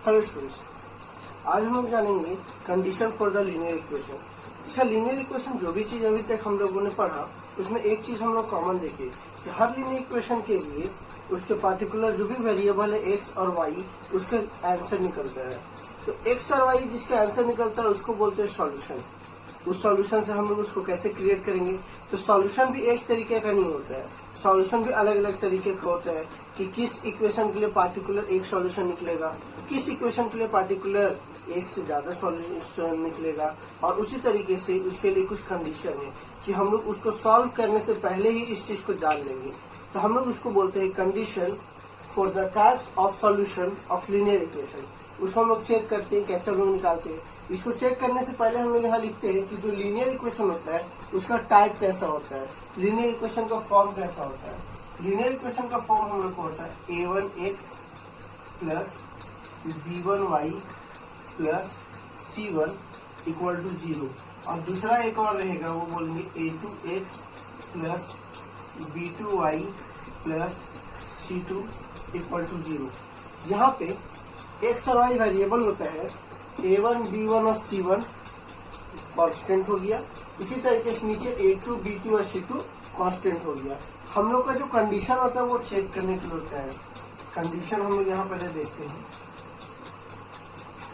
Hello students, आज हम लोग जानेंगे condition for the linear equation. अच्छा, लीनियर इक्वेशन जो भी चीज अभी तक हम लोगों ने पढ़ा उसमें एक चीज हम लोग कॉमन देखे कि हर लीनियर इक्वेशन के लिए उसके पार्टिकुलर जो भी वेरिएबल है एक्स और वाई उसका आंसर निकलता है। तो एक्स और वाई जिसका आंसर निकलता है उसको बोलते हैं सॉल्यूशन। उस सॉल्यूशन से हम लोग उसको कैसे क्रिएट करेंगे, तो सॉल्यूशन भी एक तरीके का नहीं होता है, सॉल्यूशन भी अलग अलग तरीके का होता है कि किस इक्वेशन के लिए पार्टिकुलर एक सॉल्यूशन निकलेगा, किस इक्वेशन के लिए पार्टिकुलर एक से ज्यादा सॉल्यूशन निकलेगा, और उसी तरीके से उसके लिए कुछ कंडीशन है कि हम लोग उसको सॉल्व करने से पहले ही इस चीज को जान लेंगे। तो हम लोग उसको बोलते हैं condition for the types of solution of linear equation. उसको हम लोग चेक करते हैं, कैसे हम लोग निकालते हैं। इसको चेक करने से पहले हम लोग यहाँ लिखते हैं कि जो लीनियर इक्वेशन होता है उसका टाइप कैसा होता है, लीनियर इक्वेशन का फॉर्म कैसा होता है। लीनियर इक्वेशन का फॉर्म हम लोग को होता है a1x plus b1y plus c1 equal to 0, और दूसरा एक और रहेगा वो बोलेंगे a2x plus b2y plus c2 equal to 0। यहाँ पे एक्स और वाई वेरिएबल होता है, a1, b1 और c1 कांस्टेंट हो गया। इसी तरीके से नीचे a2, b2 और c2 कांस्टेंट हो गया। हम लोग का जो कंडीशन होता है वो चेक करने के लिए होता है। कंडीशन हम लोग यहाँ पहले देखते हैं।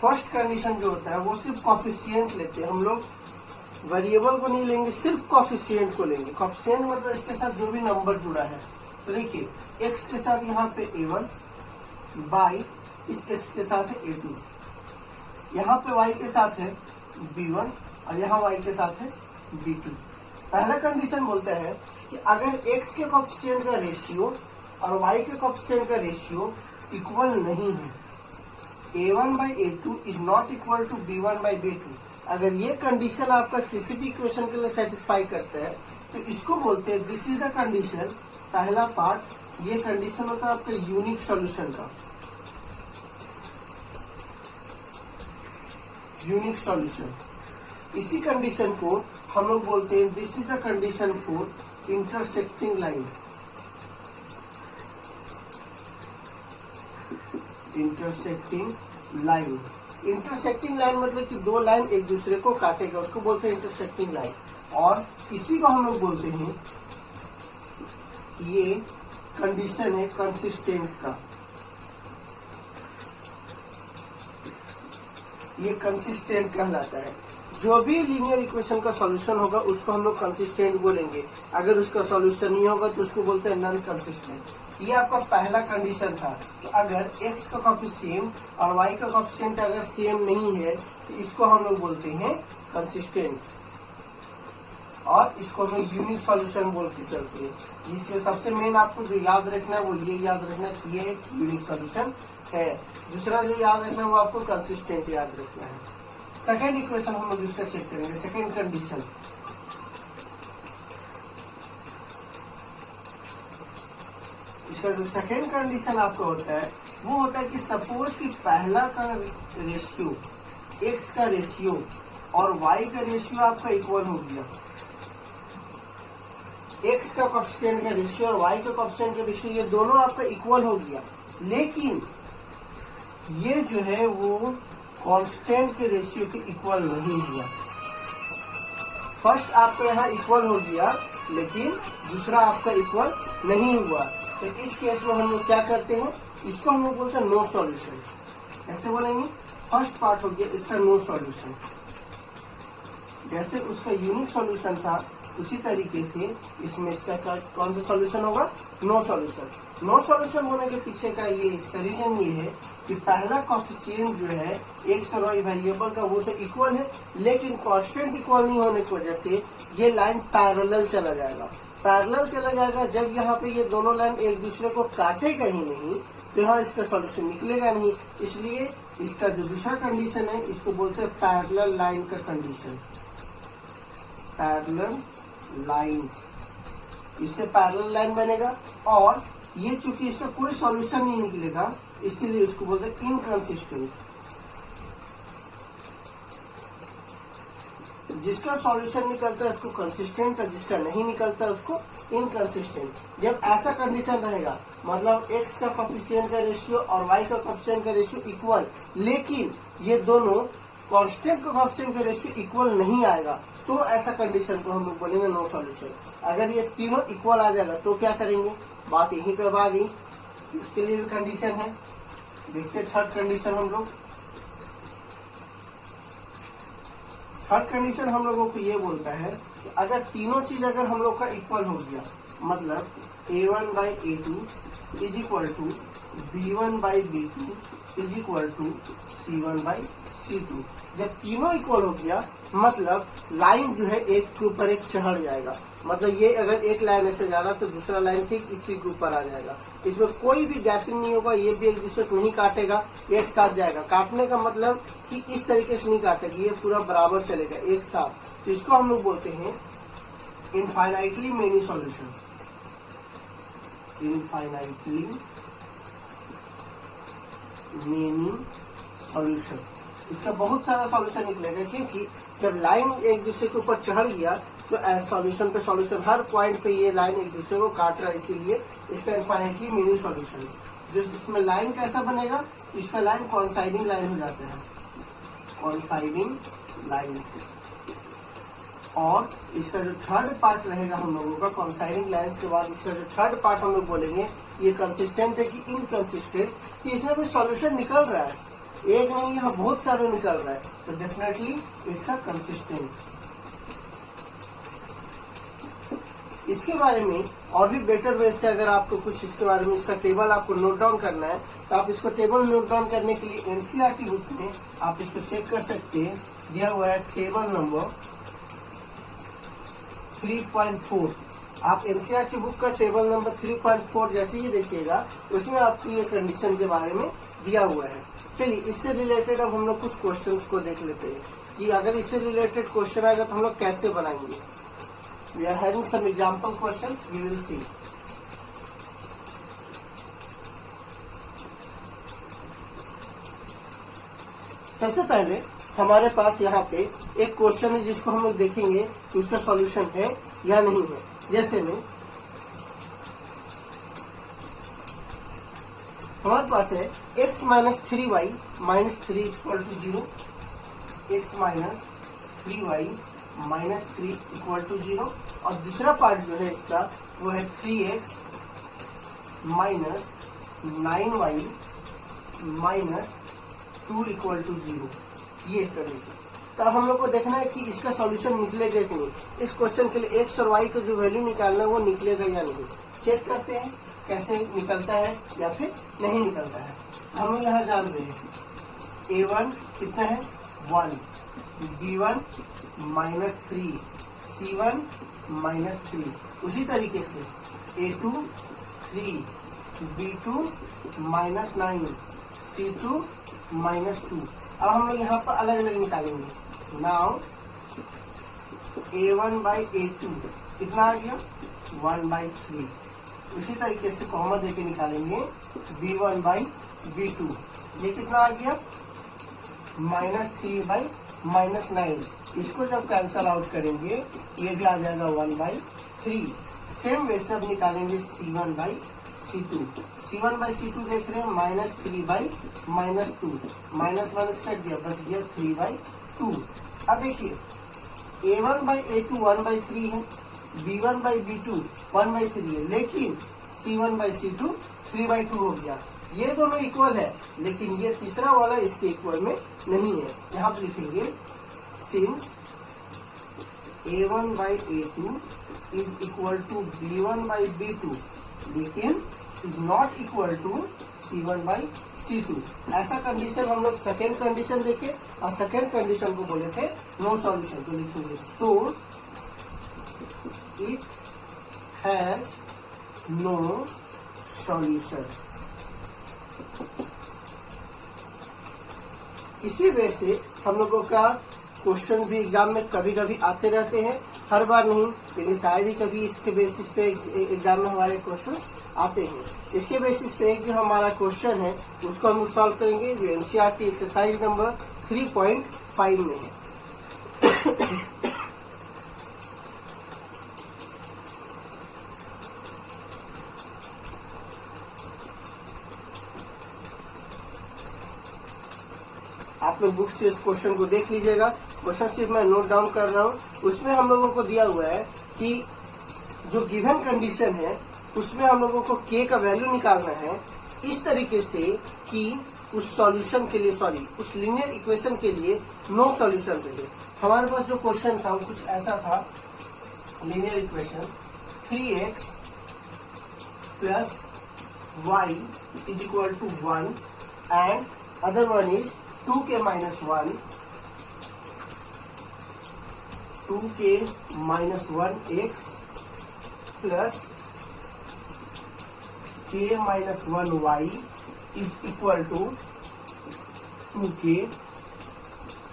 फर्स्ट कंडीशन जो होता है वो सिर्फ कॉफिशिएंट लेते हैं हम लोग, वेरिएबल को नहीं लेंगे, सिर्फ कॉफिशिएंट को लेंगे। कॉफिशिएंट मतलब इसके साथ जो भी नंबर जुड़ा है। तो देखिए एक्स के साथ यहाँ पे a1, बाई इस x के साथ है a2, यहाँ पे y के साथ है b1 और यहाँ y के साथ है b2। पहला कंडीशन बोलता है कि अगर x के कोएफिशिएंट का रेशियो और y के कोएफिशिएंट का रेशियो इक्वल नहीं है, a1 by a2 is not equal to b1 by b2, अगर ये कंडीशन आपका किसी भी इक्वेशन के लिए सेटिस्फाई करता है तो इसको बोलते हैं दिस इज द कंडीशन। पहला पार्ट ये कंडीशन होता है आपका यूनिक सॉल्यूशन का, यूनिक सॉल्यूशन। इसी कंडीशन को हम लोग बोलते हैं this is the condition for intersecting line. Intersecting line, intersecting line मतलब कि दो लाइन एक दूसरे को काटेगा, उसको बोलते हैं इंटरसेक्टिंग लाइन। और इसी को हम लोग बोलते हैं, ये कंडीशन है कंसिस्टेंट का, ये कंसिस्टेंट कहलाता है। जो भी लीनियर इक्वेशन का सॉल्यूशन होगा उसको हम लोग कंसिस्टेंट बोलेंगे, अगर उसका सॉल्यूशन नहीं होगा तो उसको बोलते हैं नॉन कंसिस्टेंट। ये आपका पहला कंडीशन था कि अगर x का कोएफिशिएंट और y का कोएफिशिएंट अगर सेम नहीं है तो इसको हम लोग बोलते हैं कंसिस्टेंट, और इसको हम यूनिक सॉल्यूशन बोल के चलते हैं। इसमें सबसे मेन आपको जो याद रखना है वो ये याद रखना है कि ये एक यूनिक सॉल्यूशन है। दूसरा जो याद रखना है वो आपको कंसिस्टेंट याद रखना है। सेकेंड इक्वेशन हम लोग इसका चेक करेंगे, सेकेंड कंडीशन। इसका जो सेकेंड कंडीशन आपका होता है वो होता है कि सपोज कि पहला का रेशियो एक्स का रेशियो और वाई का रेशियो आपका इक्वल हो गया। एक्स का कोएफिशिएंट का रेशियो और वाई का कोएफिशिएंट का रेशियो ये दोनों आपका इक्वल हो गया, लेकिन ये जो है वो कांस्टेंट के रेशियो के इक्वल नहीं हुआ। फर्स्ट आपका यहाँ इक्वल हो गया लेकिन दूसरा आपका इक्वल नहीं हुआ। तो इस केस में हम लोग क्या करते हैं, इसको हम लोग बोलते हैं नो सॉल्यूशन। कैसे बोलेंगे, फर्स्ट पार्ट हो गया इसका नो सॉल्यूशन। जैसे उसका यूनिक सॉल्यूशन था उसी तरीके से इसमें इसका कौन सा सॉल्यूशन होगा, नो सॉल्यूशन। नो सॉल्यूशन होने के पीछे का ये इसका रीजन ये है कि पहला कोएफिशिएंट जो है एक्स और वाई वेरिएबल का वो तो इक्वल है, लेकिन कांस्टेंट इक्वल नहीं होने की वजह से ये लाइन पैरेलल चला जाएगा। पैरेलल चला जाएगा जब यहाँ पे ये दोनों लाइन एक दूसरे को काटेगा ही नहीं तो यहाँ इसका सॉल्यूशन निकलेगा नहीं। इसलिए इसका जो दूसरा कंडीशन है इसको बोलते हैं पैरेलल लाइन का कंडीशन, पैरेलल लाइंस। इससे पैरेलल लाइन बनेगा और ये चूंकि इसका कोई सॉल्यूशन नहीं निकलेगा इसीलिए इसको बोलते हैं इनकंसिस्टेंट। जिसका सॉल्यूशन निकलता है उसको कंसिस्टेंट और जिसका नहीं निकलता है उसको इनकंसिस्टेंट। जब ऐसा कंडीशन रहेगा मतलब x का कोफिशिएंट का रेशियो और y का कोफिशिएंट का रेशियो इक्वल, लेकिन ये दोनों कांस्टेंट का कोफिशिएंट का रेशियो इक्वल नहीं आएगा, तो ऐसा कंडीशन को हम लोग बोलेंगे नो सॉल्यूशन। अगर ये तीनों इक्वल आ जाएगा तो क्या करेंगे, बात यहीं पे अब आ गई। इसके लिए भी कंडीशन है, देखते थर्ड कंडीशन हम लोग। थर्ड कंडीशन हम लोगों को ये बोलता है कि अगर तीनों चीज अगर हम लोग का इक्वल हो गया, मतलब a1/a2 is equal to b1/b2 is equal to c1/c2। जब तीनों इक्वल हो गया मतलब लाइन जो है एक के ऊपर एक चढ़ जाएगा, मतलब ये अगर एक लाइन ऐसे जा रहा तो दूसरा लाइन ठीक इसी के ऊपर आ जाएगा। इसमें कोई भी गैपिंग नहीं होगा, ये भी एक दूसरे को नहीं काटेगा, एक साथ जाएगा। काटने का मतलब कि इस तरीके से नहीं काटेगा, ये पूरा बराबर चलेगा एक साथ। तो इसको हम लोग बोलते हैं infinitely many solution. Infinitely many solution, इसका बहुत सारा सॉल्यूशन निकलेगा, क्योंकि जब लाइन एक दूसरे के ऊपर चढ़ गया तो सॉल्यूशन पे सॉल्यूशन, हर पॉइंट पे ये लाइन एक दूसरे को काट रहा है, इसीलिए इसका इनफाइनाइटली मेनी सॉल्यूशन। जिसमें लाइन कैसा बनेगा, इसका लाइन कॉन्साइडिंग लाइन हो जाता है, कॉन्साइडिंग लाइन। और इसका जो थर्ड पार्ट रहेगा हम लोगों का कॉन्साइडिंग लाइन्स के बाद, इसका जो थर्ड पार्ट हम लोग बोलेंगे ये कंसिस्टेंट है कि इनकंसिस्टेंट, कि इसमें भी सॉल्यूशन निकल रहा है, एक नहीं यहाँ बहुत सारे निकल रहा है, तो डेफिनेटली इट्स अ कंसिस्टेंट। इसके बारे में और भी बेटर वे से अगर आपको कुछ इसके बारे में इसका टेबल आपको नोट डाउन करना है, तो आप इसको टेबल नोट डाउन करने के लिए एनसीईआरटी बुक में आप इसको चेक कर सकते हैं, दिया हुआ है टेबल नंबर 3.4। आप एनसीईआरटी बुक का टेबल नंबर 3.4 जैसे ही देखिएगा उसमें आपको ये कंडीशन के बारे में दिया हुआ है। चलिए इससे रिलेटेड अब हम लोग कुछ क्वेश्चंस को देख लेते हैं कि अगर इससे रिलेटेड क्वेश्चन आएगा तो हम लोग कैसे बनाएंगे। We are having some example questions, we will see. सबसे पहले हमारे पास यहाँ पे एक क्वेश्चन है जिसको हम लोग देखेंगे कि उसका सॉल्यूशन है या नहीं है। जैसे में हमारे पास है x minus 3y minus 3 equal to 0, x minus 3y minus 3 equal to 0, और दूसरा पार्ट जो है इसका वो है 3x minus 9y minus 2 equal to 0। ये कंडीशन। तो हम लोग को देखना है कि इसका सॉल्यूशन निकलेगा कि नहीं। इस क्वेश्चन के लिए x और y का जो वैल्यू निकालना है वो निकलेगा या नहीं, चेक करते हैं कैसे निकलता है या फिर नहीं निकलता है। हम लोग यहाँ जान रहे हैं a1 कितना है 1, b1 माइनस 3, c1 माइनस 3, उसी तरीके से a2 3, b2 minus 9, c2 minus 2। अब हम लोग यहाँ पर अलग अलग निकालेंगे। नाउ a1/a2 कितना आ गया 1/3, उसी तरीके से कॉमा देके निकालेंगे b1/b2, ये कितना आ गया -3/-9। इसको जब कैंसल आउट करेंगे ये भी आ जाएगा 1/3। सेम वैसे अब निकालेंगे c1/c2। c1/c2 देख रहे हैं -3/-2, माइनस माइनस कट दिया बस गया 3/2। अब देखिए a1/a2 1/3 है, b1/b2 1/3 है, लेकिन c1/c2 3/2 हो गया। ये दोनों इक्वल है, लेकिन ये तीसरा वाला इसके इक्वल में नहीं है। यहाँ पर लिखेंगे since a1/a2 is equal to b1/b2 लेकिन is not equal to c1/c2। ऐसा कंडीशन हम लोग सेकेंड कंडीशन देखे और सेकेंड कंडीशन को बोले थे नो सॉल्यूशन। तो लिखेंगे so it has no solution. इसी वजह से हम लोगों का क्वेश्चन भी एग्जाम में कभी कभी आते रहते हैं, हर बार नहीं, लेकिन शायद ही कभी इसके बेसिस पे एग्जाम में हमारे क्वेश्चन आते हैं। इसके बेसिस पे एक जो हमारा क्वेश्चन है उसको हम सॉल्व करेंगे, जो एनसीईआरटी एक्सरसाइज नंबर 3.5 में है। आप लोग बुक से इस क्वेश्चन को देख लीजिएगा। क्वेश्चन सिर्फ मैं नोट डाउन कर रहा हूँ। उसमें हम लोगों को दिया हुआ है कि जो गिवन कंडीशन है उसमें हम लोगों को k का वैल्यू निकालना है इस तरीके से कि उस सॉल्यूशन के लिए उस लीनियर इक्वेशन के लिए नो सॉल्यूशन रहे। हमारे पास जो क्वेश्चन था वो कुछ ऐसा था, linear equation 3x plus y is equal to 1 and other one is 2k minus 1 1x plus k minus 1y is equal to 2k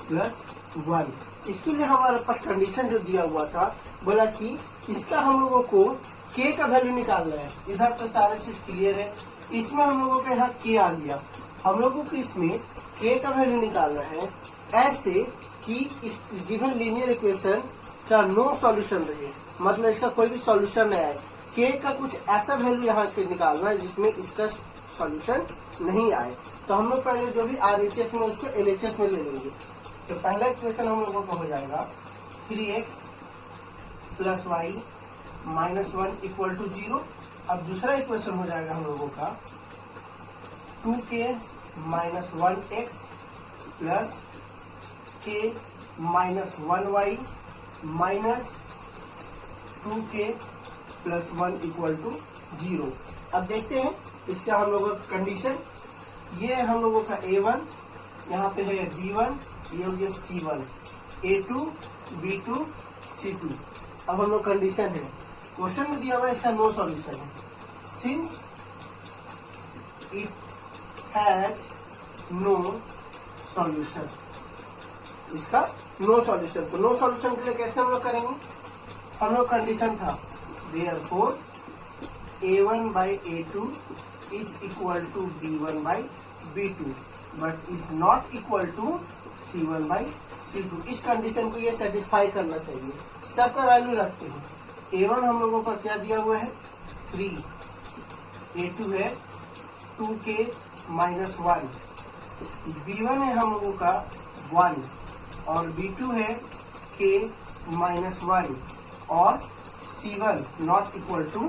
plus 1। इसके लिए हमारे पास कंडीशन जो दिया हुआ था, बोला कि इसका हम लोगों को k का वैल्यू निकालना है। इधर तो सारा चीज क्लियर है, इसमें हम लोगों के यहाँ k आ गया। हम लोगों को इसमें k का वैल्यू निकालना है ऐसे कि इस गिवन लीनियर इक्वेशन का नो सॉल्यूशन रहे, मतलब इसका कोई भी सॉल्यूशन नहीं आए। k का कुछ ऐसा वैल्यू यहाँ के निकालना है जिसमें इसका सॉल्यूशन नहीं आए। तो हम लोग पहले जो भी RHS में उसको LHS में ले लेंगे। तो पहला इक्वेशन हम लोगों का हो जाएगा 3x plus y minus 1 equal to 0। अब दूसरा इक्वेशन हो जाएगा हम लोगों का 2k minus 1x plus k minus 1y minus 2k plus 1 equal to 0। अब देखते हैं इसका हम लोगों का कंडीशन। ये है हम लोगों का A1, यहाँ पे है B1, ये हो गया C1, A2, B2, C2। अब हम लोग कंडीशन है, क्वेश्चन में दिया हुआ है इसका नो सॉल्यूशन है। Since it has no solution, इसका नो सॉल्यूशन। तो नो सॉल्यूशन के लिए कैसे हम लोग करेंगे, हम लोग कंडीशन था therefore A1 by A2 is equal to B1 by B2 but is not equal to C1 by C2। इस कंडीशन को ये सेटिस्फाई करना चाहिए। सबका वैल्यू रखते हैं। A1 हम लोगों का क्या दिया हुआ है 3, A2 है 2k माइनस 1, B1 है हम लोगों का 1 और B2 है k माइनस 1 और C1 not equal to,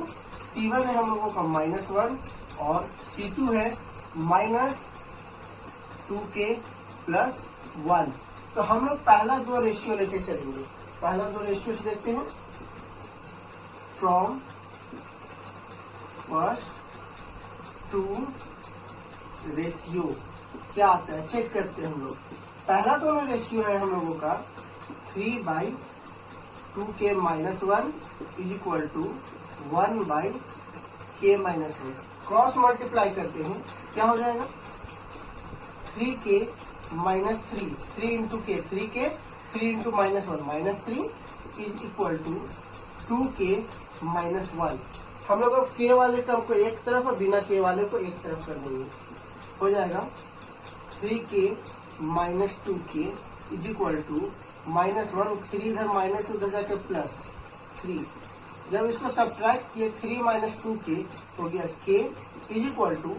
C1 है हम लोगों का माइनस 1 और C2 है माइनस 2k प्लस 1। तो हम लोग पहला दो रेशियो लेके चलेंगे। पहला दो रेशियो देखते हैं। फ्रॉम फर्स्ट टू रेशियो क्या आता है चेक करते हैं हम लोग। पहला दोनों रेशियो है हम लोगों का 3 by 2k minus 1 is equal to 1 by k minus 1। Cross multiply करते हैं, क्या हो जाएगा 3k minus 3 into k 3k 3 into minus 1 minus 3 is equal to 2k minus 1। हम लोग अब k वाले टर्म को एक तरफ और बिना k वाले को एक तरफ कर देंगे। हो जाएगा 3k minus 2k is equal to minus 1, 3 इधर माइनस उधर जाके प्लस 3। जब इसको सब्ट्रैक्ट किए 3 माइनस 2k हो गया k इज इक्वल टू,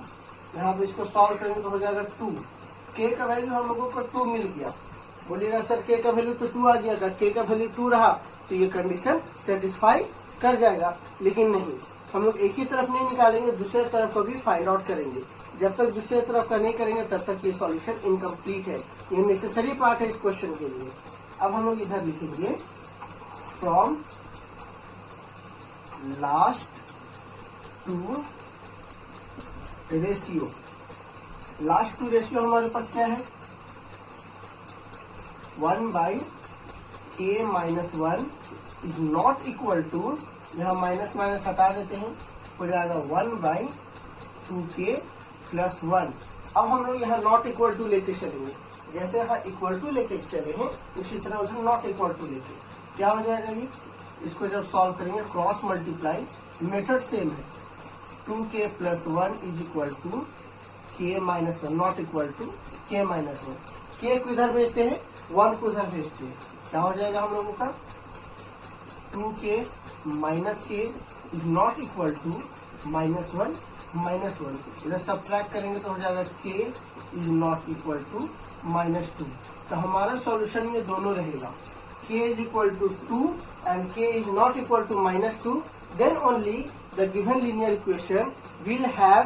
यहाँ पे इसको सॉल्व करेंगे तो हो जाएगा 2। k का वैल्यू हम लोगों को 2 मिल गया। बोलिएगा सर k का वैल्यू तो 2 आ गया, अगर k का वैल्यू 2 रहा तो ये कंडीशन सेटिस्फाई कर जाएगा। लेकिन नहीं, हम लोग एक ही तरफ नहीं निकालेंगे, दूसरे तरफ को भी फाइंड आउट करेंगे। जब तक दूसरे तरफ का नहीं करेंगे तब तक ये सॉल्यूशन इनकम्प्लीट है। ये नेसेसरी पार्ट है इस क्वेश्चन के लिए। अब हम लोग इधर लिखेंगे from last two ratio. Last two ratio हमारे पास क्या है 1 by k minus 1 is not equal to, यहाँ माइनस माइनस हटा देते हैं, हो जाएगा 1 बाई 2k प्लस 1। अब हम लोग यहाँ नॉट इक्वल टू लेके चलेंगे। जैसे यहाँ इक्वल टू लेके चले हैं उसी तरह उधर नॉट इक्वल टू लेके क्या हो जाएगा ये, इसको जब सॉल्व करेंगे क्रॉस मल्टीप्लाई, मेथड सेम है 2k plus 1 is equal to k minus 1 not equal to k minus 1। k को इधर भेजते हैं 1 को इधर भेजते हैं, क्या हो जाएगा हम लोगों का 2k minus k is not equal to minus 1 -1, इधर सब्ट्रैक्ट करेंगे तो हो जाएगा k इज नॉट इक्वल टू -2। तो हमारा सॉल्यूशन ये दोनों रहेगा, k is equal to 2 and k is not equal to -2, then only the given linear equation will have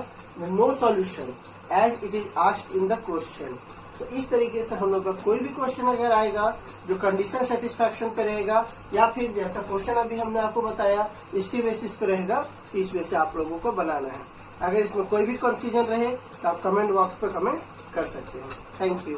no solution as it is asked in the question। तो इस तरीके से हम लोग का कोई भी क्वेश्चन अगर आएगा जो कंडीशन सेटिस्फैक्शन पे रहेगा या फिर जैसा क्वेश्चन अभी हमने आपको बताया इसके बेसिस पे रहेगा, तो इस वजह से आप लोगों को बनाना है। अगर इसमें कोई भी कंफ्यूजन रहे तो आप कमेंट बॉक्स पे कमेंट कर सकते हैं। Thank you.